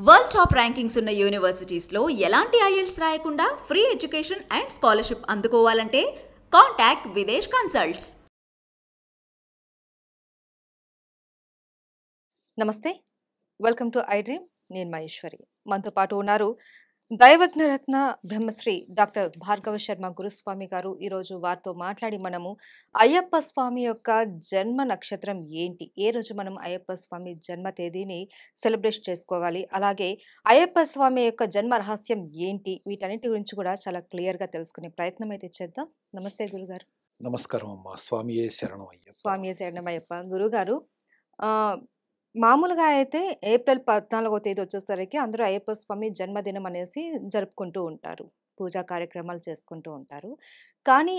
World top rankings ఉన్న యూనివర్సిటీస్లో ఎలాంటి IELTS రాయకుండా ఫ్రీ ఎడ్యుకేషన్ అండ్ స్కాలర్షిప్ అందుకోవాలంటే కాంటాక్ట్ విదేశ్ కన్సల్ట్స్. నమస్తే, వెల్కమ్ టు ఐ డ్రీమ్. నేను మహేశ్వరి. మనతో పాటు ఉన్నారు దైవజ్ఞరత్న బ్రహ్మశ్రీ డాక్టర్ భార్గవ శర్మ గురుస్వామి గారు. ఈరోజు వారితో మాట్లాడి మనము అయ్యప్ప స్వామి యొక్క జన్మ నక్షత్రం ఏంటి, ఏ రోజు మనం అయ్యప్ప స్వామి జన్మ తేదీని సెలబ్రేట్ చేసుకోవాలి, అలాగే అయ్యప్ప స్వామి యొక్క జన్మ రహస్యం ఏంటి, వీటన్నిటి గురించి కూడా చాలా క్లియర్గా తెలుసుకునే ప్రయత్నం అయితే చేద్దాం. నమస్తే గురుగారు. నమస్కారం అమ్మా. స్వామియే శరణం అయ్యప్ప. స్వామి శరణమయ్యప్ప. గురుగారు, మామూలుగా అయితే ఏప్రిల్ 14వ తేదీ వచ్చేసరికి అందరూ అయ్యప్ప స్వామి జన్మదినం అనేసి జరుపుకుంటూ ఉంటారు, పూజా కార్యక్రమాలు చేసుకుంటూ ఉంటారు. కానీ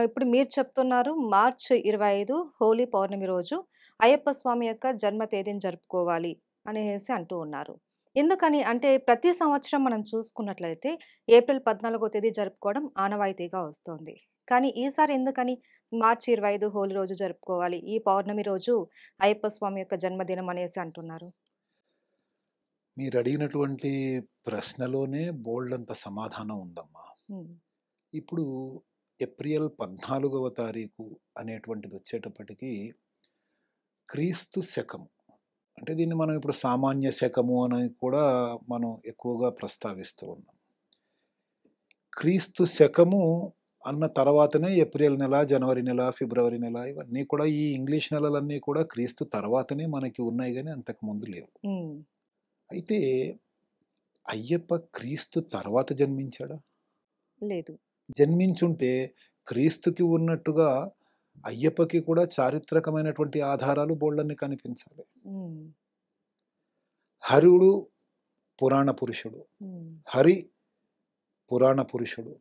ఇప్పుడు మీరు చెప్తున్నారు మార్చ్ 25 హోలీ పౌర్ణమి రోజు అయ్యప్ప స్వామి యొక్క జన్మ తేదీని జరుపుకోవాలి అనేసి అంటూ ఉన్నారు. ఎందుకని అంటే ప్రతి సంవత్సరం మనం చూసుకున్నట్లయితే ఏప్రిల్ 14వ తేదీ జరుపుకోవడం ఆనవాయితీగా వస్తుంది. కానీ ఈసారి ఎందుకని మార్చి 25 హోలీ రోజు జరుపుకోవాలి, ఈ పౌర్ణమి రోజు అయ్యప్ప స్వామి యొక్క జన్మదినం అనేసి అంటున్నారు? మీరు అడిగినటువంటి ప్రశ్నలోనే బోల్డంత సమాధానం ఉందమ్మా. ఇప్పుడు ఏప్రిల్ 14వ తారీఖు అనేటువంటిది వచ్చేటప్పటికి క్రీస్తు శకము, అంటే దీన్ని మనం ఇప్పుడు సామాన్య శకము అని కూడా మనం ఎక్కువగా ప్రస్తావిస్తూ ఉన్నాం. క్రీస్తు శకము అన్న తర్వాతనే ఏప్రిల్ నెల, జనవరి నెల, ఫిబ్రవరి నెల, ఇవన్నీ కూడా ఈ ఇంగ్లీష్ నెలలన్నీ కూడా క్రీస్తు తర్వాతనే మనకి ఉన్నాయి, కానీ అంతకు ముందు లేవు. అయితే అయ్యప్ప క్రీస్తు తర్వాత జన్మించాడా? లేదు. జన్మించుంటే క్రీస్తుకి ఉన్నట్టుగా అయ్యప్పకి కూడా చారిత్రకమైనటువంటి ఆధారాలు బోళ్ళన్ని కనిపించాలి. హరుడు పురాణ పురుషుడు, హరి పురాణ పురుషుడు.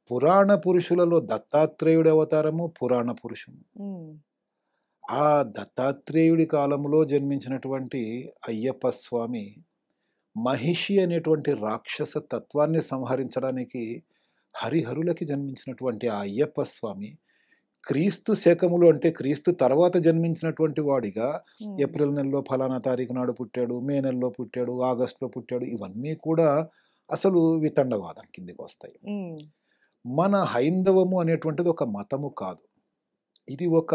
పురాణ పురుషులలో దత్తాత్రేయుడి అవతారము పురాణ పురుషుడు. ఆ దత్తాత్రేయుడి కాలంలో జన్మించినటువంటి అయ్యప్ప స్వామి మహిషి అనేటువంటి రాక్షస తత్వాన్ని సంహరించడానికి హరిహరులకి జన్మించినటువంటి ఆ అయ్యప్ప స్వామి క్రీస్తు శకములు, అంటే క్రీస్తు తర్వాత జన్మించినటువంటి వాడిగా ఏప్రిల్ నెలలో ఫలానా తారీఖు నాడు పుట్టాడు, మే నెలలో పుట్టాడు, ఆగస్టులో పుట్టాడు, ఇవన్నీ కూడా అసలు వితండవాదం కిందికి వస్తాయి. మన హైందవము అనేటువంటిది ఒక మతము కాదు, ఇది ఒక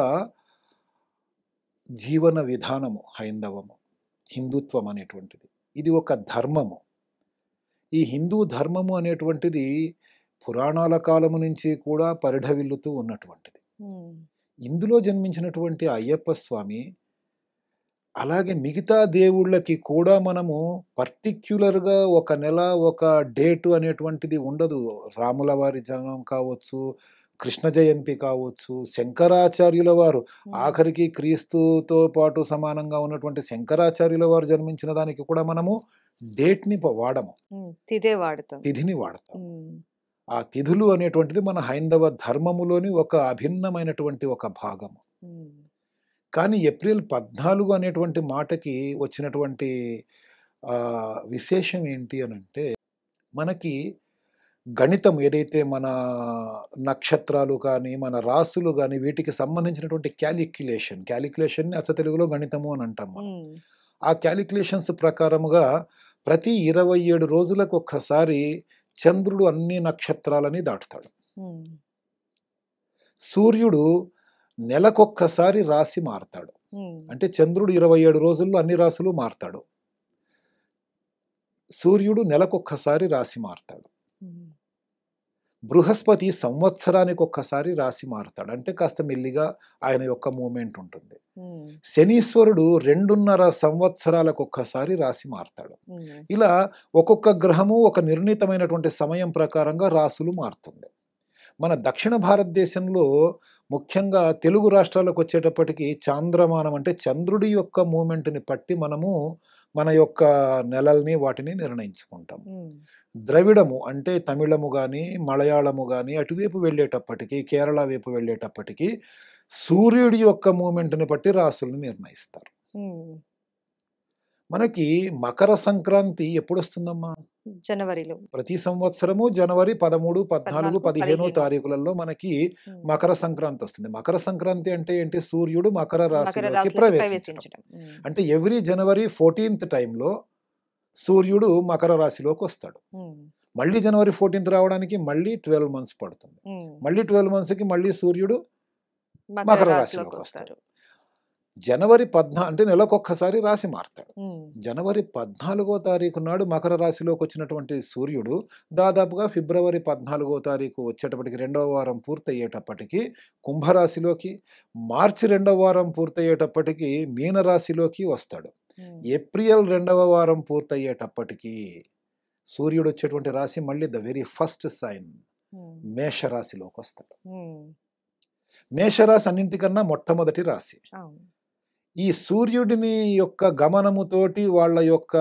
జీవన విధానము. హైందవము, హిందుత్వం అనేటువంటిది ఇది ఒక ధర్మము. ఈ హిందూ ధర్మము అనేటువంటిది పురాణాల కాలము నుంచి కూడా పరిఢవిల్లుతూ ఉన్నటువంటిది. ఇందులో జన్మించినటువంటి అయ్యప్ప స్వామి అలాగే మిగతా దేవుళ్ళకి కూడా మనము పర్టిక్యులర్గా ఒక నెల, ఒక డేటు అనేటువంటిది ఉండదు. రాముల వారి జన్మం కావచ్చు, కృష్ణ జయంతి కావచ్చు, శంకరాచార్యుల వారు, ఆఖరికి క్రీస్తుతో పాటు సమానంగా ఉన్నటువంటి శంకరాచార్యుల వారు జన్మించిన దానికి కూడా మనము డేట్ని వాడము, తిథిని వాడతాం. ఆ తిథులు అనేటువంటిది మన హైందవ ధర్మములోని ఒక అభిన్నమైనటువంటి ఒక భాగము. కానీ ఏప్రిల్ 14 అనేటువంటి మాటకి వచ్చినటువంటి విశేషం ఏంటి అని అంటే, మనకి గణితం ఏదైతే మన నక్షత్రాలు కానీ మన రాసులు కానీ వీటికి సంబంధించినటువంటి క్యాలిక్యులేషన్ని అచ్చ తెలుగులో గణితము అని అంటాం. ఆ క్యాలిక్యులేషన్స్ ప్రకారముగా ప్రతి 27 రోజులకు ఒక్కసారి చంద్రుడు అన్ని నక్షత్రాలని దాటుతాడు. సూర్యుడు నెలకొక్కసారి రాశి మారుతాడు, అంటే చంద్రుడు 27 రోజుల్లో అన్ని రాశులు మారుతాడు, సూర్యుడు నెలకొక్కసారి రాశి మారుతాడు. బృహస్పతి సంవత్సరానికి ఒక్కసారి రాశి మారుతాడు, అంటే కాస్త మెల్లిగా ఆయన యొక్క మూమెంట్ ఉంటుంది. శనీశ్వరుడు 2.5 సంవత్సరాలకు ఒక్కసారి రాశి మారుతాడు. ఇలా ఒక్కొక్క గ్రహము ఒక నిర్ణీతమైనటువంటి సమయం ప్రకారంగా రాశులు మారుతుంది. మన దక్షిణ భారతదేశంలో ముఖ్యంగా తెలుగు రాష్ట్రాలకు వచ్చేటప్పటికి చాంద్రమానం, అంటే చంద్రుడి యొక్క మూమెంట్ని బట్టి మనము మన యొక్క నెలల్ని వాటిని నిర్ణయించుకుంటాం. ద్రవిడము అంటే తమిళము కానీ మలయాళము కానీ అటువైపు వెళ్ళేటప్పటికి, కేరళ వైపు వెళ్ళేటప్పటికి సూర్యుడి యొక్క మూమెంట్ని బట్టి రాసులను నిర్ణయిస్తారు. మనకి మకర సంక్రాంతి ఎప్పుడు వస్తుందమ్మా? జనవరిలో. ప్రతి సంవత్సరము జనవరి 13, 14, 15 తారీఖులలో మనకి మకర సంక్రాంతి వస్తుంది. మకర సంక్రాంతి అంటే ఏంటి? సూర్యుడు మకర రాశిలోకి ప్రవేశించడం. అంటే ఎవ్రీ జనవరి 14th టైంలో సూర్యుడు మకర రాశిలోకి వస్తాడు. ఉమ్, మళ్ళీ జనవరి 14th రావడానికి మళ్ళీ 12 months పడుతుంది. ఉమ్. మళ్ళీ 12 monthsకి మళ్ళీ సూర్యుడు మకర మకర రాశిలోకి రాశిలోకి వస్తారు. వస్తాడు. జనవరి 14 అంటే నెలకొక్కసారి రాశి మారుతాడు. ఉమ్, జనవరి 14వ తారీఖు నాడు మకర రాశిలోకి వచ్చినటువంటి సూర్యుడు దాదాపుగా ఫిబ్రవరి 14వ తారీఖు వచ్చేటప్పటికి 2వ వారం పూర్తయ్యేటప్పటికి కుంభరాశిలోకి, మార్చి 2వ వారం పూర్తయ్యేటప్పటికి మీనరాశిలోకి వస్తాడు. ఉమ్, ఏప్రిల్ 2వ వారం పూర్తయ్యేటప్పటికి సూర్యుడు వచ్చేటువంటి రాశి మళ్ళీ ద వెరీ ఫస్ట్ సైన్ ఉమ్, మేషరాశిలోకి వస్తాడు. ఉమ్. మేషరాశి అన్నింటికన్నా మొట్టమొదటి రాశి. అవును. ఈ సూర్యుడిని యొక్క గమనముతోటి వాళ్ళ యొక్క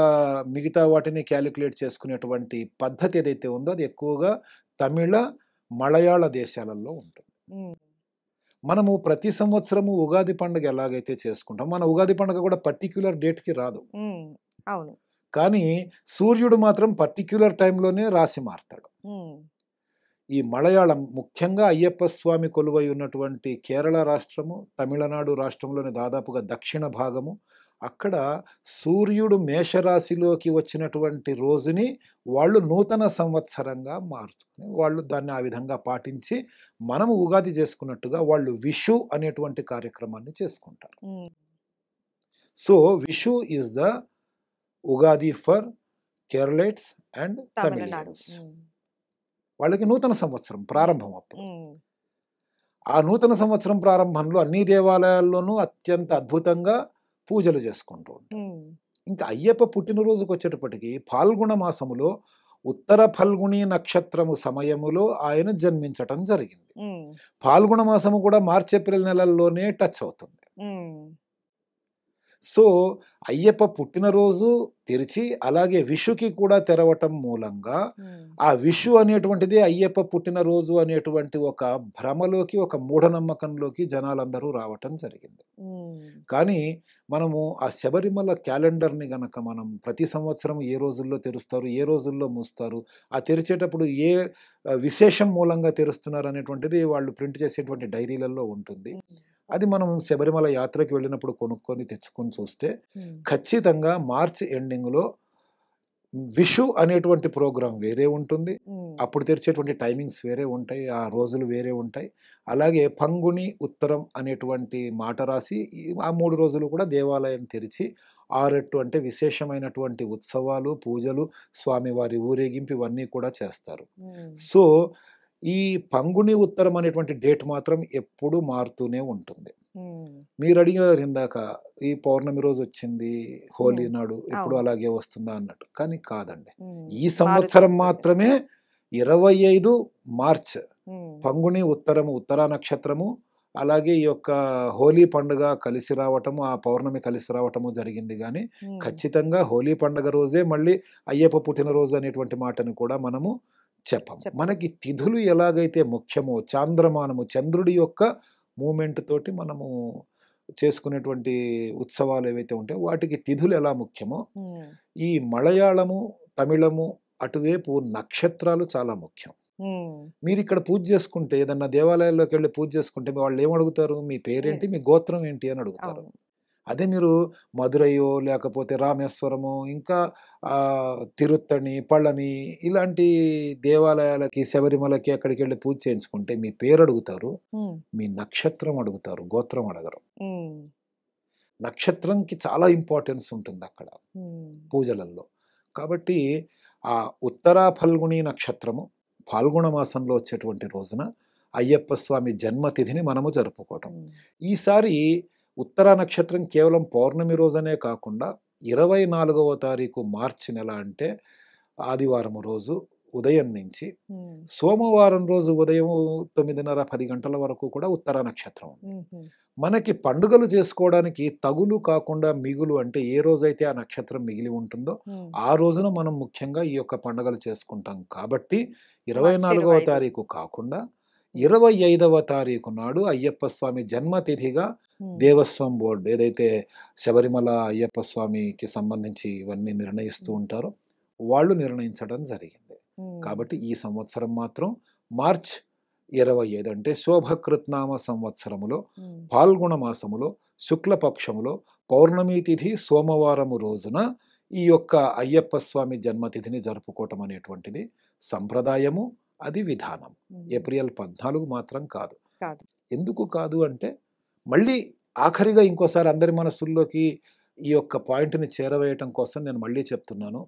మిగతా వాటిని క్యాలిక్యులేట్ చేసుకునేటువంటి పద్ధతి ఏదైతే ఉందో అది ఎక్కువగా తమిళ, మలయాళ దేశాలలో ఉంటుంది. ఉమ్, మనము ప్రతి సంవత్సరము ఉగాది పండుగ ఎలాగైతే చేసుకుంటాం, మన ఉగాది పండుగ కూడా పర్టిక్యులర్ డేట్కి రాదు. ఉమ్. అవును. కానీ సూర్యుడు మాత్రం పర్టిక్యులర్ టైంలోనే రాశి మారుతాడు. ఉమ్, ఈ మలయాళం ముఖ్యంగా అయ్యప్ప స్వామి కొలువై ఉన్నటువంటి కేరళ రాష్ట్రము, తమిళనాడు రాష్ట్రంలోని దాదాపుగా దక్షిణ భాగము, అక్కడ సూర్యుడు మేషరాశిలోకి వచ్చినటువంటి రోజుని వాళ్ళు నూతన సంవత్సరంగా మార్చుకుని వాళ్ళు దాన్ని ఆ విధంగా పాటించి మనము ఉగాది చేసుకున్నట్టుగా వాళ్ళు విషు అనేటువంటి కార్యక్రమాన్ని చేసుకుంటారు. ఉమ్. So Vishu is the Ugadi for Keralites and Tamil Nadu. Tamilians. ఉమ్, వాళ్ళకి నూతన సంవత్సరం ప్రారంభం అప్పుడు. ఉమ్, ఆ నూతన సంవత్సరం ప్రారంభంలో అన్ని దేవాలయాల్లోనూ అత్యంత అద్భుతంగా పూజలు చేసుకుంటూ ఉంటారు. ఉమ్, ఇంకా అయ్యప్ప పుట్టినరోజుకు వచ్చేటప్పటికి పాల్గొన మాసములో ఉత్తర ఫల్గుణి నక్షత్రము సమయములో ఆయన జన్మించటం జరిగింది. ఉమ్, పాల్గొన మాసము కూడా మార్చి ఏప్రిల్ నెలల్లోనే టచ్ అవుతుంది. ఉమ్. సో అయ్యప్ప పుట్టినరోజు తెరిచి అలాగే విషుకి కూడా తెరవటం మూలంగా ఉమ్, ఆ విషు అనేటువంటిది అయ్యప్ప పుట్టినరోజు అనేటువంటి ఒక భ్రమలోకి, ఒక మూఢనమ్మకంలోకి జనాలందరూ రావటం జరిగింది. ఉమ్, కానీ మనము ఆ శబరిమల క్యాలెండర్ని గనక మనం ప్రతి సంవత్సరం ఏ రోజుల్లో తెరుస్తారు, ఏ రోజుల్లో మూస్తారు, ఆ తెరిచేటప్పుడు ఏ విశేషం మూలంగా తెరుస్తున్నారు అనేటువంటిది వాళ్ళు ప్రింట్ చేసేటువంటి డైరీలలో ఉంటుంది. ఉమ్, అది మనం శబరిమల యాత్రకి వెళ్ళినప్పుడు కొనుక్కొని తెచ్చుకొని చూస్తే ఉమ్, ఖచ్చితంగా మార్చి ఎండింగ్లో విషు అనేటువంటి ప్రోగ్రాం వేరే ఉంటుంది. ఉమ్, అప్పుడు తెరిచేటువంటి టైమింగ్స్ వేరే ఉంటాయి, ఆ రోజులు వేరే ఉంటాయి. అలాగే పంగుని ఉత్తరం అనేటువంటి మాట రాసి ఆ 3 రోజులు కూడా దేవాలయం తెరిచి ఆరెట్టు అంటే విశేషమైనటువంటి ఉత్సవాలు, పూజలు, స్వామివారి ఊరేగింపు ఇవన్నీ కూడా చేస్తారు. ఉమ్, సో ఈ పంగుని ఉత్తరం అనేటువంటి డేట్ మాత్రం ఎప్పుడు మారుతూనే ఉంటుంది. ఉమ్. మీరు అడిగారు ఇందాక ఈ పౌర్ణమి రోజు వచ్చింది, హోలీ ఉమ్, నాడు ఎప్పుడు అవును. అలాగే వస్తుందా అన్నట్టు. కానీ కాదండి. ఉమ్, ఈ సంవత్సరం మారుతూ ఉంటుంది. మాత్రమే 25 మార్చ్ ఉమ్, పంగుని ఉత్తరము, ఉత్తరా నక్షత్రము, అలాగే ఈ యొక్క హోలీ పండుగ కలిసి రావటము, ఆ పౌర్ణమి కలిసి రావటము జరిగింది. కానీ ఉమ్, ఖచ్చితంగా హోలీ పండుగ రోజే మళ్ళీ అయ్యప్ప పుట్టినరోజు అనేటువంటి మాటను కూడా మనము చెప్పము. చెప్పు. మనకి తిథులు ఎలాగైతే ముఖ్యమో, చాంద్రమానము చంద్రుడి యొక్క మూమెంట్ తోటి మనము చేసుకునేటువంటి ఉత్సవాలు ఏవైతే ఉంటాయో వాటికి తిథులు ఎలా ముఖ్యమో ఉమ్, ఈ మలయాళము, తమిళము అటువైపు నక్షత్రాలు చాలా ముఖ్యం. ఉమ్. మీరు ఇక్కడ పూజ చేసుకుంటే, ఏదన్నా దేవాలయాల్లోకి వెళ్ళి పూజ చేసుకుంటే వాళ్ళు ఏమడుగుతారు, మీ పేరేంటి, మీ గోత్రం ఏంటి అని అడుగుతారు. అవును. అదే మీరు మదురైయో లేకపోతే రామేశ్వరమో ఇంకా తిరుత్తణి, పళని ఇలాంటి దేవాలయాలకి, శబరిమలకి అక్కడికి వెళ్ళి పూజ చేయించుకుంటే మీ పేరు అడుగుతారు, ఉమ్, మీ నక్షత్రం అడుగుతారు, గోత్రం అడగరు. ఉమ్, నక్షత్రంకి చాలా ఇంపార్టెన్స్ ఉంటుంది అక్కడ ఉమ్, పూజలలో. కాబట్టి ఆ ఉత్తరా ఫల్గుణి నక్షత్రము పాల్గొన మాసంలో వచ్చేటువంటి రోజున అయ్యప్ప స్వామి జన్మతిథిని మనము జరుపుకోవటం. ఉమ్, ఈసారి ఉత్తరా నక్షత్రం కేవలం పౌర్ణమి రోజనే కాకుండా 24వ తారీఖు మార్చి నెల అంటే ఆదివారం రోజు ఉదయం నుంచి ఉమ్, సోమవారం రోజు ఉదయం 9:30, 10 గంటల వరకు కూడా ఉత్తరా నక్షత్రం ఉంది. ఉమ్, మనకి పండుగలు చేసుకోవడానికి తగులు కాకుండా మిగులు అంటే ఏ రోజైతే ఆ నక్షత్రం మిగిలి ఉంటుందో ఉమ్. ఆ రోజున మనం ముఖ్యంగా ఈ యొక్క పండుగలు చేసుకుంటాం. కాబట్టి మార్చి 24వ 25. తారీఖు కాకుండా 25వ తారీఖు నాడు అయ్యప్ప స్వామి జన్మతిథిగా ఉమ్, దేవస్వం బోర్డు ఏదైతే శబరిమల అయ్యప్ప స్వామికి సంబంధించి ఇవన్నీ నిర్ణయిస్తూ ఉంటారో వాళ్ళు నిర్ణయించడం జరిగింది. ఉమ్, కాబట్టి ఈ సంవత్సరం మాత్రం మార్చ్ 25 అంటే శోభకృత్నామ సంవత్సరములో ఉమ్, పాల్గొన మాసములో శుక్లపక్షములో పౌర్ణమి తిథి సోమవారము రోజున ఈ యొక్క అయ్యప్ప స్వామి జన్మతిథిని జరుపుకోవటం అనేటువంటిది సంప్రదాయము, అది విధానం. ఏప్రిల్ 14 మాత్రం కాదు. కాదు. ఎందుకు కాదు అంటే, మళ్ళీ ఆఖరిగా ఇంకోసారి అందరి మనసుల్లోకి ఈ యొక్క పాయింట్‌ని చేరవేయటం కోసం నేను మళ్ళీ చెప్తున్నాను.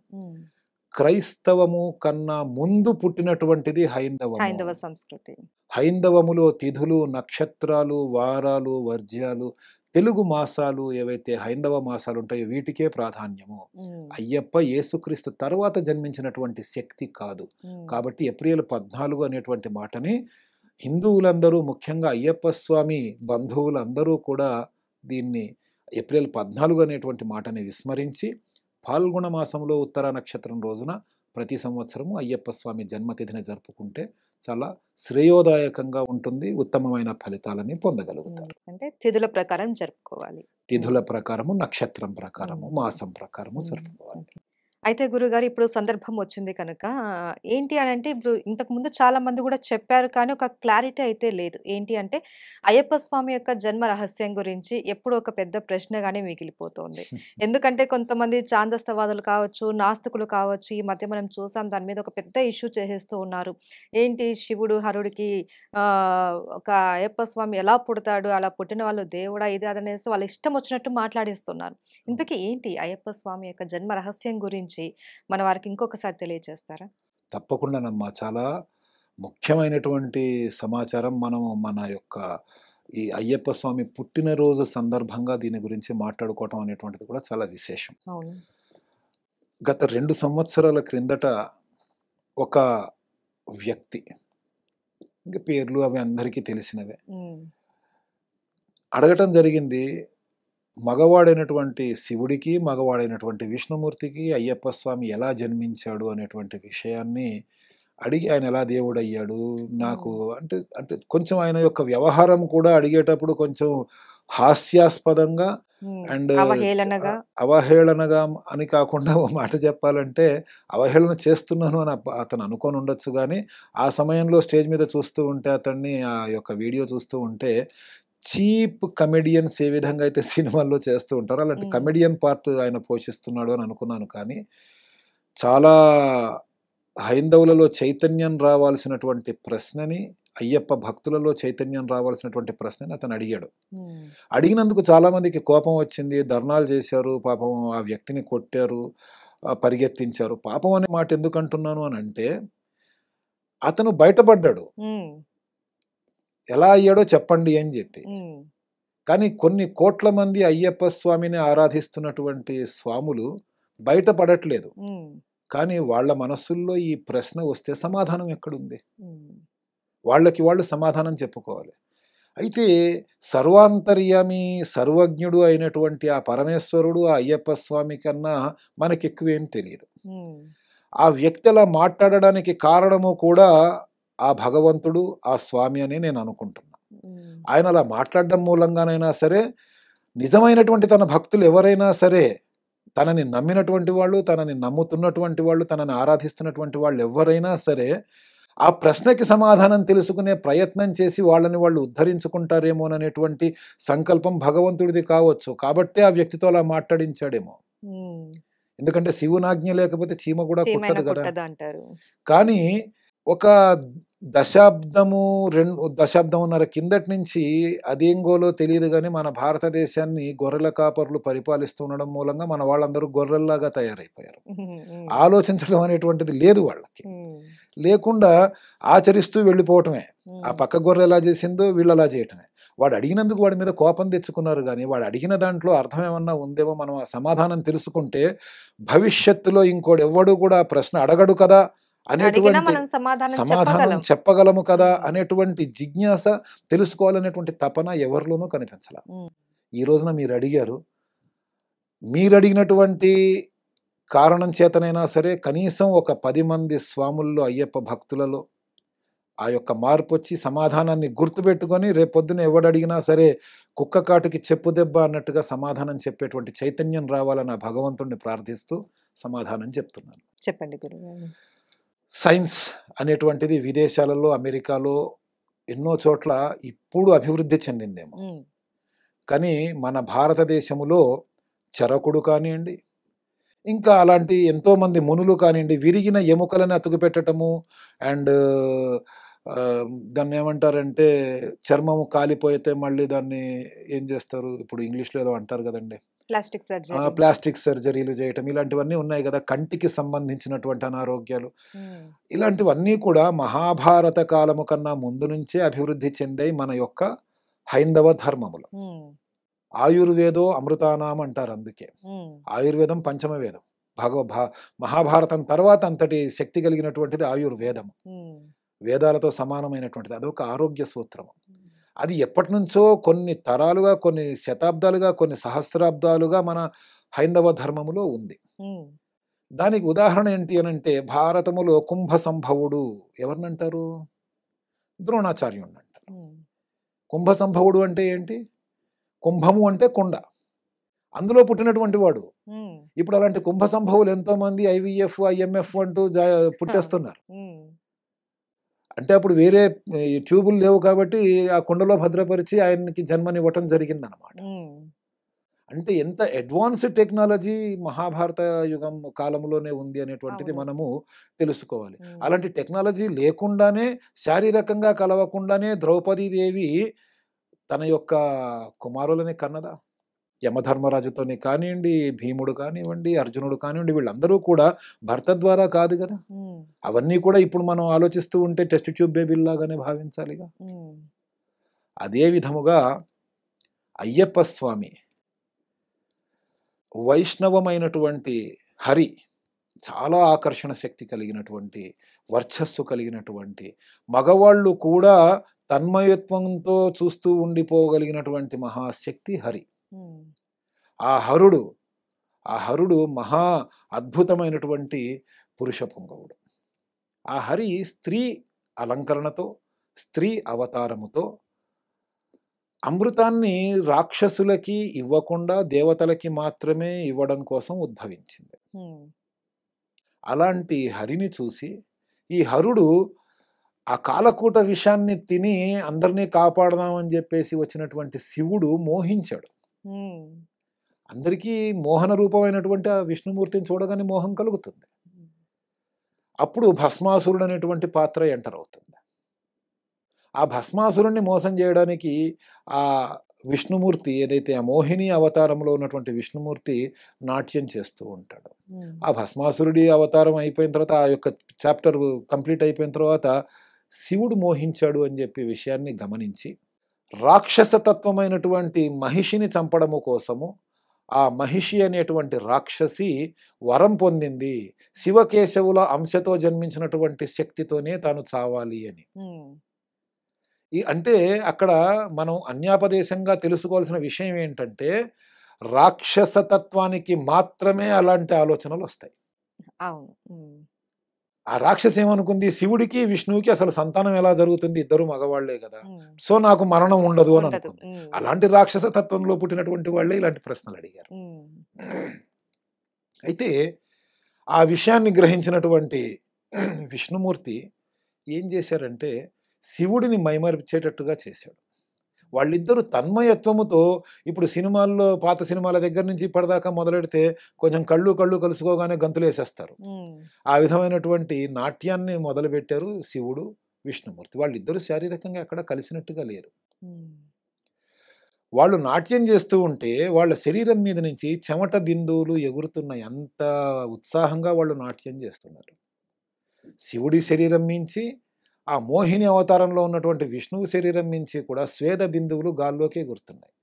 క్రైస్తవము కన్నా ముందు పుట్టినటువంటిది హైందవ హైందవము. సంస్కృతి. హైందవములో తిథులు, నక్షత్రాలు, వారాలు, వర్జ్యాలు, తెలుగు మాసాలు ఏవైతే హైందవ మాసాలు ఉంటాయో వీటికే ప్రాధాన్యము. అయ్యప్ప యేసుక్రీస్తు తర్వాత జన్మించినటువంటి శక్తి కాదు. కాబట్టి ఏప్రిల్ 14 అనేటువంటి మాటని హిందువులందరూ, ముఖ్యంగా అయ్యప్ప స్వామి బంధువులందరూ కూడా దీన్ని ఏప్రిల్ 14 అనేటువంటి మాటని విస్మరించి, పాల్గొన మాసంలో ఉత్తర నక్షత్రం రోజున ప్రతి సంవత్సరము అయ్యప్ప స్వామి జన్మతిథిని జరుపుకుంటే చాలా శ్రేయోదాయకంగా ఉంటుంది. ఉత్తమమైన ఫలితాలని పొందగలుగుతారు. అంటే తిథుల ప్రకారం జరుపుకోవాలి. తిథుల ప్రకారము, నక్షత్రం ప్రకారము, మాసం ప్రకారము మ్మ్. జరుపుకోవాలి. ఓకే. అయితే గురుగారు ఇప్పుడు సందర్భం వచ్చింది కనుక ఏంటి అని అంటే ఇప్పుడు ఇంతకు ముందు చాలా మంది కూడా చెప్పారు కానీ ఒక క్లారిటీ అయితే లేదు. ఏంటి అంటే అయ్యప్ప స్వామి యొక్క జన్మ రహస్యం గురించి ఎప్పుడు ఒక పెద్ద ప్రశ్నగానే మిగిలిపోతుంది. ఎందుకంటే కొంతమంది ఛాందస్తవాదులు కావచ్చు, నాస్తికులు కావచ్చు, ఈ మధ్య మనం చూసాం దాని మీద ఒక పెద్ద ఇష్యూ చేసేస్తూ ఉన్నారు. ఏంటి శివుడు హరుడికి ఒక అయ్యప్ప స్వామి ఎలా పుడతాడు, అలా పుట్టిన వాళ్ళు దేవుడా ఇది అదనేసి వాళ్ళ ఇష్టం వచ్చినట్టు మాట్లాడిస్తున్నారు. ఇంతకీ ఏంటి అయ్యప్ప స్వామి యొక్క జన్మ రహస్యం గురించి మన వారికి ఇంకొకసారి తెలియజేస్తారా? తప్పకుండానమ్మా. చాలా ముఖ్యమైనటువంటి సమాచారం మనము మన యొక్క ఈ అయ్యప్ప స్వామి పుట్టినరోజు సందర్భంగా దీని గురించి మాట్లాడుకోవటం అనేటువంటిది కూడా చాలా విశేషం. అవును. గత 2 సంవత్సరాల క్రిందట ఒక వ్యక్తి, ఇంక పేర్లు అవి అందరికీ తెలిసినవే, ఉమ్, అడగటం జరిగింది. మగవాడైనటువంటి శివుడికి, మగవాడైనటువంటి విష్ణుమూర్తికి అయ్యప్ప స్వామి ఎలా జన్మించాడు అనేటువంటి విషయాన్ని అడిగి, ఆయన ఎలా దేవుడయ్యాడు నాకు అంటే అంటే కొంచెం ఆయన యొక్క వ్యవహారం కూడా అడిగేటప్పుడు కొంచెం హాస్యాస్పదంగా అండ్ అవహేళనగా. అవహేళనగా అని కాకుండా ఓ మాట చెప్పాలంటే అవహేళన చేస్తున్నాను అని అతను అనుకొని ఉండొచ్చు. కానీ ఆ సమయంలో స్టేజ్ మీద చూస్తూ ఉంటే, అతన్ని ఆ యొక్క వీడియో చూస్తూ ఉంటే, చీప్ కమెడియన్స్ ఏ విధంగా అయితే సినిమాల్లో చేస్తూ ఉంటారో అలాంటి కమెడియన్ పార్ట్ ఆయన పోషిస్తున్నాడు అని అనుకున్నాను. కానీ చాలా హైందవులలో చైతన్యం రావాల్సినటువంటి ప్రశ్నని, అయ్యప్ప భక్తులలో చైతన్యం రావాల్సినటువంటి ప్రశ్నని అతను అడిగాడు. అడిగినందుకు చాలామందికి కోపం వచ్చింది, ధర్నాలు చేశారు, పాపం ఆ వ్యక్తిని కొట్టారు, పరిగెత్తించారు. పాపం అనే మాట ఎందుకు అంటున్నాను అని అంటే, అతను బయటపడ్డాడు. ఎలా అయ్యాడో చెప్పండి అని చెప్పి. కానీ కొన్ని కోట్ల మంది అయ్యప్ప స్వామిని ఆరాధిస్తున్నటువంటి స్వాములు బయటపడట్లేదు. కానీ వాళ్ళ మనస్సుల్లో ఈ ప్రశ్న వస్తే సమాధానం ఎక్కడుంది? వాళ్ళకి వాళ్ళు సమాధానం చెప్పుకోవాలి. అయితే సర్వాంతర్యామి, సర్వజ్ఞుడు అయినటువంటి ఆ పరమేశ్వరుడు ఆ అయ్యప్ప స్వామి కన్నా మనకెక్కువేం తెలియదు. ఆ వ్యక్తి అలా మాట్లాడడానికి కారణము కూడా ఆ భగవంతుడు, ఆ స్వామి అని నేను అనుకుంటున్నా. ఆయన అలా మాట్లాడడం మూలంగానైనా సరే, నిజమైనటువంటి తన భక్తులు ఎవరైనా సరే, తనని నమ్మినటువంటి వాళ్ళు, తనని నమ్ముతున్నటువంటి వాళ్ళు, తనని ఆరాధిస్తున్నటువంటి వాళ్ళు ఎవరైనా సరే, ఆ ప్రశ్నకి సమాధానం తెలుసుకునే ప్రయత్నం చేసి వాళ్ళని వాళ్ళు ఉద్ధరించుకుంటారేమోననేటువంటి సంకల్పం భగవంతుడిది కావచ్చు. కాబట్టే ఆ వ్యక్తితో అలా మాట్లాడించాడేమో. ఎందుకంటే శివునాజ్ఞ లేకపోతే చీమ కూడా కుట్టదు కదా. అంటారు. కానీ ఒక దశాబ్దంన్నర కిందటి నుంచి అదేంగోలో తెలియదు కానీ మన భారతదేశాన్ని గొర్రెల కాపర్లు పరిపాలిస్తూ ఉండడం మూలంగా మన వాళ్ళందరూ గొర్రెల్లాగా తయారైపోయారు. ఆలోచించడం అనేటువంటిది లేదు వాళ్ళకి. లేకుండా ఆచరిస్తూ వెళ్ళిపోవటమే. ఆ పక్క గొర్రె ఎలా చేసిందో వీళ్ళు అలా చేయటమే. వాడు అడిగినందుకు వాడి మీద కోపం తెచ్చుకున్నారు. కానీ వాడు అడిగిన దాంట్లో అర్థం ఏమన్నా ఉందేమో మనం ఆ సమాధానం తెలుసుకుంటే భవిష్యత్తులో ఇంకోటి ఎవ్వడు కూడా ఆ ప్రశ్న అడగడు కదా అనేటువంటి సమాధానం చెప్పగలము కదా అనేటువంటి జిజ్ఞాస, తెలుసుకోవాలనేటువంటి తపన ఎవరిలోనూ కనిపించాల. ఈ రోజున మీరు అడిగారు, మీరు అడిగినటువంటి కారణం చేతనైనా సరే కనీసం ఒక 10 మంది స్వాముల్లో, అయ్యప్ప భక్తులలో ఆ యొక్క మార్పు వచ్చి సమాధానాన్ని గుర్తుపెట్టుకొని రేపొద్దున ఎవడు అడిగినా సరే కుక్క కాటుకి చెప్పు దెబ్బ అన్నట్టుగా సమాధానం చెప్పేటువంటి చైతన్యం రావాలని ఆ భగవంతుడిని ప్రార్థిస్తూ సమాధానం చెప్తున్నాను. చెప్పండి గురుగారు. సైన్స్ అనేటువంటిది విదేశాలలో, అమెరికాలో ఎన్నో చోట్ల ఇప్పుడు అభివృద్ధి చెందిందేమో. కానీ మన భారతదేశములో చరకుడు కానివ్వండి, ఇంకా అలాంటి ఎంతోమంది మునులు కానివ్వండి, విరిగిన ఎముకలని అతుకు పెట్టటము అండ్ దాన్ని ఏమంటారంటే చర్మము కాలిపోతే మళ్ళీ దాన్ని ఏం చేస్తారు? ఇప్పుడు ఇంగ్లీష్‌లో ఏదో అంటారు కదండీ! Plastic surgery. ప్లాస్టిక్ సర్జరీలు చేయటం ఇలాంటివన్నీ ఉన్నాయి కదా! కంటికి సంబంధించినటువంటి అనారోగ్యాలు. హ్మ్. ఇలాంటివన్నీ కూడా మహాభారత కాలము కన్నా ముందు నుంచే అభివృద్ధి చెందాయి మన యొక్క హైందవ ధర్మములో. హ్మ్. ఆయుర్వేదో అమృతానాం అంటారు అందుకే. హ్మ్. ఆయుర్వేదం పంచమ వేదం. మహాభారతం తర్వాత అంతటి శక్తి కలిగినటువంటిది ఆయుర్వేదం. హ్మ్. వేదాలతో సమానమైనటువంటిది. అదొక ఆరోగ్య సూత్రము. హ్మ్. అది ఎప్పటినుంచో కొన్ని తరాలుగా, కొన్ని శతాబ్దాలుగా, కొన్ని సహస్రాబ్దాలుగా మన హైందవ ధర్మములో ఉంది. హ్మ్. దానికి ఉదాహరణ ఏంటి అనంటే భారతములో కుంభ సంభవుడు ఎవరినంటారు? ద్రోణాచార్యుడినంటారు. హ్మ్. కుంభ సంభవుడు అంటే ఏంటి? కుంభము అంటే కొండ. అందులో పుట్టినటువంటి వాడు. హ్మ్. ఇప్పుడు అలాంటి కుంభ సంభవులు ఎంతోమంది ఐవీఎఫ్, ఐఎంఎఫ్ అంటూ పుట్టేస్తున్నారు. హ్మ్. అంటే అప్పుడు వేరే ట్యూబులు లేవు కాబట్టి ఆ కుండలో భద్రపరిచి ఆయనకి జన్మనివ్వటం జరిగిందనమాట. హ్మ్. అంటే ఎంత అడ్వాన్స్డ్ టెక్నాలజీ మహాభారత యుగం కాలంలోనే ఉంది అనేటువంటిది అవును. మనము తెలుసుకోవాలి. హ్మ్. అలాంటి టెక్నాలజీ లేకుండానే శారీరకంగా కలవకుండానే ద్రౌపదీదేవి తన యొక్క కుమారులని కన్నదా? యమధర్మరాజుతోని కానివ్వండి, భీముడు కానివ్వండి, అర్జునుడు కానివ్వండి వీళ్ళందరూ కూడా భర్త ద్వారా కాదు గదా! హ్మ్. అవన్నీ కూడా ఇప్పుడు మనం ఆలోచిస్తూ ఉంటే టెస్ట్ ట్యూబ్ బేబీల్లాగానే భావించాలిగా. హ్మ్. అదే విధముగా అయ్యప్ప స్వామి వైష్ణవమైనటువంటి హరి చాలా ఆకర్షణ శక్తి కలిగినటువంటి, వర్చస్సు కలిగినటువంటి, మగవాళ్ళు కూడా తన్మయత్వంతో చూస్తూ ఉండిపోగలిగినటువంటి మహాశక్తి హరి. హ్మ్. ఆ హరుడు, ఆ హరుడు మహా అద్భుతమైనటువంటి పురుష పుంగవుడు. ఆ హరి స్త్రీ అలంకరణతో, స్త్రీ అవతారముతో అమృతాన్ని రాక్షసులకి ఇవ్వకుండా దేవతలకి మాత్రమే ఇవ్వడం కోసం ఉద్భవించింది. హ్మ్. అలాంటి హరిని చూసి ఈ హరుడు ఆ కాలకూట విషాన్ని తిని అందరినీ కాపాడదామని చెప్పేసి వచ్చినటువంటి శివుడు మోహించాడు. హ్మ్. అందరికీ మోహన రూపమైనటువంటి ఆ విష్ణుమూర్తిని చూడగానే మోహం కలుగుతుంది. హ్మ్. అప్పుడు భస్మాసురుడు అనేటువంటి పాత్ర ఎంటర్ అవుతుంది. ఆ భస్మాసురుణ్ణి మోసం చేయడానికి ఆ విష్ణుమూర్తి ఏదైతే ఆ మోహిని అవతారంలో ఉన్నటువంటి విష్ణుమూర్తి నాట్యం చేస్తూ ఉంటాడు. హ్మ్. ఆ భస్మాసురుడి అవతారం అయిపోయిన తర్వాత ఆ యొక్క చాప్టర్ కంప్లీట్ అయిపోయిన తర్వాత శివుడు మోహించాడు అని చెప్పే విషయాన్ని గమనించి రాక్షసతత్వమైనటువంటి మహిషిని చంపడము కోసము ఆ మహిషి అనేటువంటి రాక్షసి వరం పొందింది. శివకేశవుల అంశతో జన్మించినటువంటి శక్తితోనే తాను చావాలి అని. హ్మ్. అంటే అక్కడ మనం అన్యాపదేశంగా తెలుసుకోవాల్సిన విషయం ఏంటంటే, రాక్షసతత్వానికి మాత్రమే అలాంటి ఆలోచనలొస్తాయి. అవును. హ్మ్. ఆ రాక్షసి ఏమనుకుంది, శివుడికి, విష్ణువుకి అసలు సంతానం ఎలా జరుగుతుంది? ఇద్దరు మగవాళ్ళే గదా! హ్మ్. సో, నాకు మరణం ఉండదు అని ఉండదు. అనుకుంది. హ్మ్. అలాంటి రాక్షస తత్వంలో పుట్టినటువంటి వాళ్ళే ఇలాంటి ప్రశ్నలడిగారు. హ్మ్. అయితే ఆ విషయాన్ని గ్రహించినటువంటి విష్ణుమూర్తి ఏం చేశారంటే, శివుడిని మైమరిచేటట్టుగా చేశాడు. వాళ్ళిద్దరూ తన్మయత్వముతో ఇప్పుడు సినిమాల్లో పాత సినిమాల దగ్గర నుంచి ఇప్పటిదాకా మొదలెడితే కొంచెం కళ్ళు కలుసుకోగానే గంతులేసేస్తారు. హ్మ్. ఆ విధమైనటువంటి నాట్యాన్ని మొదలుపెట్టారు శివుడు, విష్ణుమూర్తి. వాళ్ళిద్దరూ శారీరకంగా ఎక్కడ కలిసినట్టుగా లేరు. హ్మ్. వాళ్ళు నాట్యం చేస్తూ ఉంటే వాళ్ళ శరీరం మీద నుంచి చెమట బిందువులు ఎగురుతున్నాయి. అంత ఉత్సాహంగా వాళ్ళు నాట్యం చేస్తున్నారు. శివుడి శరీరం మించి ఆ మోహిని అవతారంలో ఉన్నటువంటి విష్ణువు శరీరం మించి కూడా స్వేద బిందువులు గాల్లోకి ఎగురుతున్నాయి.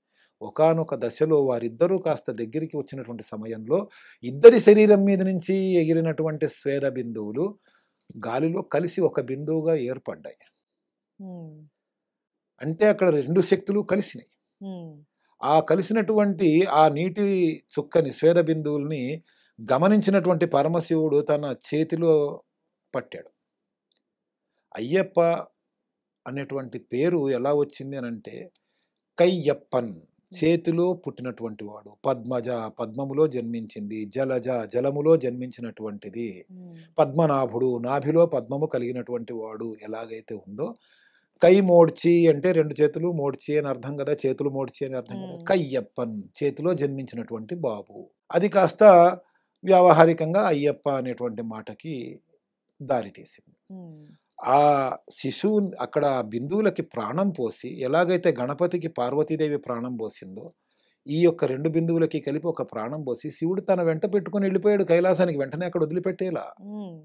ఒకానొక దశలో వారిద్దరూ కాస్త దగ్గరికి వచ్చినటువంటి సమయంలో ఇద్దరి శరీరం మీద నుంచి ఎగిరినటువంటి స్వేద బిందువులు గాలిలో కలిసి ఒక బిందువుగా ఏర్పడ్డాయి. హ్మ్. అంటే అక్కడ 2 శక్తులు కలిసినాయి. హ్మ్. ఆ కలిసినటువంటి ఆ నీటి చుక్కని స్వేద బిందువుల్ని గమనించినటువంటి పరమశివుడు తన చేతిలో పట్టాడు. అయ్యప్ప అనేటువంటి పేరు ఎలా వచ్చింది అనంటే కయ్యప్పన్ చేతిలో పుట్టినటువంటి వాడు. పద్మజ పద్మములో జన్మించింది. జలజ జలములో జన్మించినటువంటిది. హ్మ్. పద్మనాభుడు నాభిలో పద్మము కలిగినటువంటి వాడు ఎలాగైతే ఉందో కై మోడ్చి అంటే 2 చేతులు మోడ్చి అని అర్థం కదా! చేతులు మోడ్చి అని అర్థం కదా! హ్మ్. కయ్యప్పన్ చేతిలో జన్మించినటువంటి బాబు. అది కాస్త వ్యావహారికంగా అయ్యప్ప అనేటువంటి మాటకి దారితీసింది. ఉమ్, ఆ శిశువు అక్కడ బిందువులకి ప్రాణం పోసి ఎలాగైతే గణపతికి పార్వతీదేవి ప్రాణం పోసిందో ఈ యొక్క 2 బిందువులకి కలిపి ఒక ప్రాణం పోసి శివుడు తన వెంట పెట్టుకొని వెళ్ళిపోయాడు కైలాసానికి. వెంటనే అక్కడ వదిలిపెట్టేలా. ఉమ్,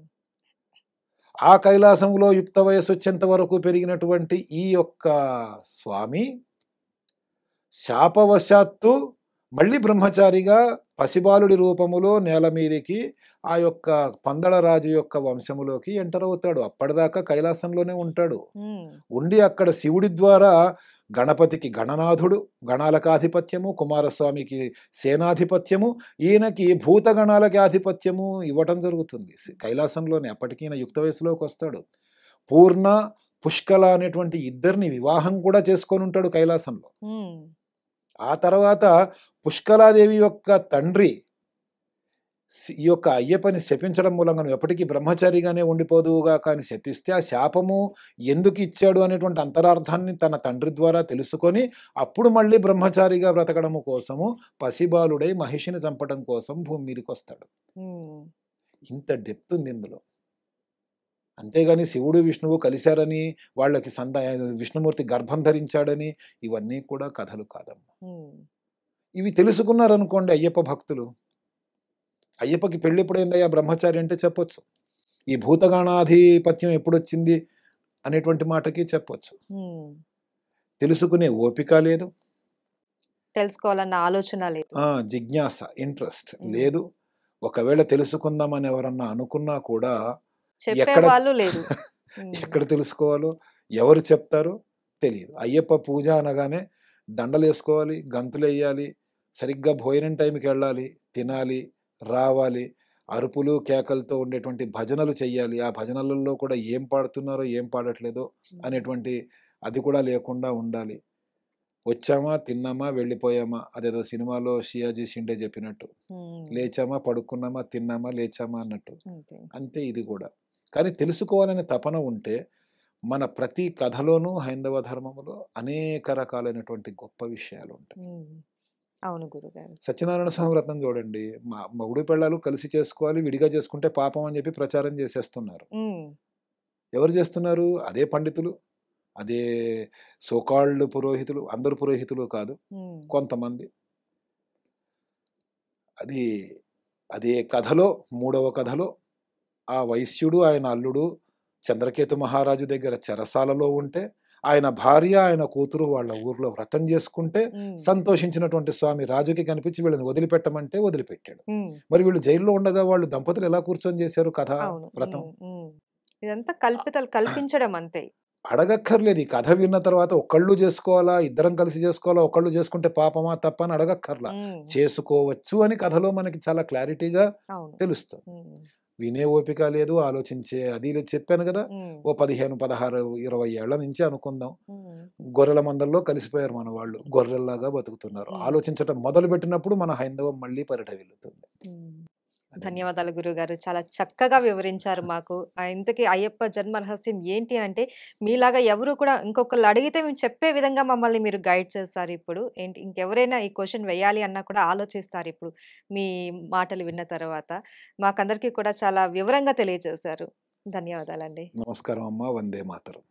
ఆ కైలాసంలో యుక్త వయస్సు వచ్చేంత వరకు పెరిగినటువంటి ఈ యొక్క స్వామి శాపవశాత్తు మళ్ళీ బ్రహ్మచారిగా పసిబాలుడి రూపములో నేల మీదకి ఆ యొక్క పందళరాజు యొక్క వంశములోకి ఎంటర్ అవుతాడు. అప్పటిదాకా కైలాసంలోనే ఉంటాడు. ఉమ్, ఉండి అక్కడ శివుడి ద్వారా గణపతికి గణనాథుడు, గణాలకు ఆధిపత్యము, కుమారస్వామికి సేనాధిపత్యము, ఈయనకి భూతగణాలకి ఆధిపత్యము ఇవ్వటం జరుగుతుంది కైలాసంలోనే. అప్పటికి ఈయన యుక్త వయసులోకి వస్తాడు. పూర్ణ, పుష్కల అనేటువంటి ఇద్దరిని వివాహం కూడా చేసుకొని ఉంటాడు కైలాసంలో. ఉమ్, ఆ తర్వాత పుష్కలాదేవి యొక్క తండ్రి ఈ యొక్క అయ్యప్పని శపించడం మూలంగా నువ్వు ఎప్పటికీ బ్రహ్మచారిగానే ఉండిపోదువుగా కానీ శపిస్తే ఆ శాపము ఎందుకు ఇచ్చాడు అనేటువంటి అంతరార్థాన్ని తన తండ్రి ద్వారా తెలుసుకొని అప్పుడు మళ్ళీ బ్రహ్మచారిగా బ్రతకడము కోసము పసిబాలుడై మహిషిని చంపడం కోసం భూమి మీదకి వస్తాడు. ఉమ్, ఇంత డెప్త్ ఉంది ఇందులో. అంతేగాని శివుడు విష్ణువు కలిశారని వాళ్ళకి విష్ణుమూర్తి గర్భం ధరించాడని ఇవన్నీ కూడా కథలు కాదమ్మా. ఉమ్, ఇవి తెలుసుకున్నారనుకోండి అయ్యప్ప భక్తులు, అయ్యప్పకి పెళ్ళి ఎప్పుడైందయ్యా బ్రహ్మచారి అంటే చెప్పొచ్చు. ఈ భూతగణాధిపత్యం ఎప్పుడొచ్చింది అనేటువంటి మాటకి చెప్పొచ్చు. ఉమ్. తెలుసుకునే ఓపిక లేదు, తెలుసుకోవాలన్న ఆలోచన లేదు. జిజ్ఞాస, ఇంట్రెస్ట్ ఉమ్. లేదు. ఒకవేళ తెలుసుకుందామని ఎవరన్నా అనుకున్నా కూడా చెప్పే ఎక్కడ వాళ్ళు లేదు. ఉమ్, ఎక్కడ తెలుసుకోవాలో ఎవరు చెప్తారో తెలియదు. అయ్యప్ప పూజ అనగానే దండలు వేసుకోవాలి, గంతులు వేయాలి, సరిగ్గా భోజనం టైంకి వెళ్ళాలి, తినాలి, రావాలి, అరుపులు కేకలతో ఉండేటువంటి భజనలు చెయ్యాలి. ఆ భజనలలో కూడా ఏం పాడుతున్నారో ఏం పాడట్లేదో అనేటువంటి అది కూడా లేకుండా ఉండాలి. వచ్చామా, తిన్నామా, వెళ్ళిపోయామా, అదేదో సినిమాలో షియాజీ షిండే చెప్పినట్టు, ఉమ్, లేచామా, పడుకున్నామా, తిన్నామా, లేచామా అన్నట్టు. అంతే. అంతే ఇది కూడా. కానీ తెలుసుకోవాలనే తపన ఉంటే మన ప్రతి కథలోనూ హైందవ ధర్మములో అనేక రకాలైనటువంటి గొప్ప విషయాలు ఉంటాయి. ఉమ్, అవును గురుగారు. సత్యనారాయణ స్వామి వ్రతం చూడండి, మొగుడు పెళ్ళాలు కలిసి చేసుకోవాలి, విడిగా చేసుకుంటే పాపం అని చెప్పి ప్రచారం చేసేస్తున్నారు. ఉమ్, ఎవరు చేస్తున్నారు? అదే పండితులు, అదే సోకాల్డ్ పురోహితులు. అందరు పురోహితులు కాదు, ఉమ్, కొంతమంది. అది అదే కథలో 3వ కథలో ఆ వైశ్యుడు ఆయన అల్లుడు చంద్రకేతు మహారాజు దగ్గర చెరసాలలో ఉంటే ఆయన భార్య ఆయన కూతురు వాళ్ళ ఊర్లో వ్రతం చేసుకుంటే ఉమ్, సంతోషించినటువంటి స్వామి రాజుకి కనిపించి వీళ్ళని వదిలిపెట్టమంటే వదిలిపెట్టాడు. ఉమ్, మరి వీళ్ళు జైల్లో ఉండగా వాళ్ళు దంపతులు ఎలా కూర్చొని చేశారు కథ అవును. వ్రతం? ఉమ్, ఉమ్. ఇదంతా కల్పించడం అంతే. అడగక్కర్లేదు. ఈ కథ విన్న తర్వాత ఒకళ్ళు చేసుకోవాలా, ఇద్దరం కలిసి చేసుకోవాలా, ఒకళ్ళు చేసుకుంటే పాపమా తప్ప అని అడగక్కర్లా. ఉమ్, చేసుకోవచ్చు అని కథలో మనకి చాలా క్లారిటీగా అవును. తెలుస్తుంది. ఉమ్, వినే ఓపిక లేదు, ఆలోచించే అది లేదు. చెప్పాను కదా, ఉమ్, ఓ 15, 16, 20 ఏళ్ల నుంచి అనుకుందాం, ఉమ్, గొర్రెల మందల్లో కలిసిపోయారు మన వాళ్ళు, గొర్రెల్లాగా బతుకుతున్నారు. ఉమ్. ఆలోచించటం మొదలు పెట్టినప్పుడు మన హైందవం మళ్ళీ పరిఢవిల్లుతుంది. ఉమ్. అదే. ధన్యవాదాలు గురుగారు. చాలా చక్కగా వివరించారు మాకు. ఇంతకీ అయ్యప్ప జన్మ రహస్యం ఏంటి అంటే, మీలాగా ఎవరు కూడా ఇంకొకళ్ళు అడిగితే మేము చెప్పే విధంగా మమ్మల్ని మీరు గైడ్ చేస్తారు ఇప్పుడు. ఏంటి ఇంకెవరైనా ఈ క్వెషన్ వేయాలి అన్నా కూడా ఆలోచిస్తారు ఇప్పుడు మీ మాటలు విన్న తర్వాత. మాకందరికీ కూడా చాలా వివరంగా తెలియజేశారు. ధన్యవాదాలండి. నమస్కారం అమ్మా, వందే మాతరం.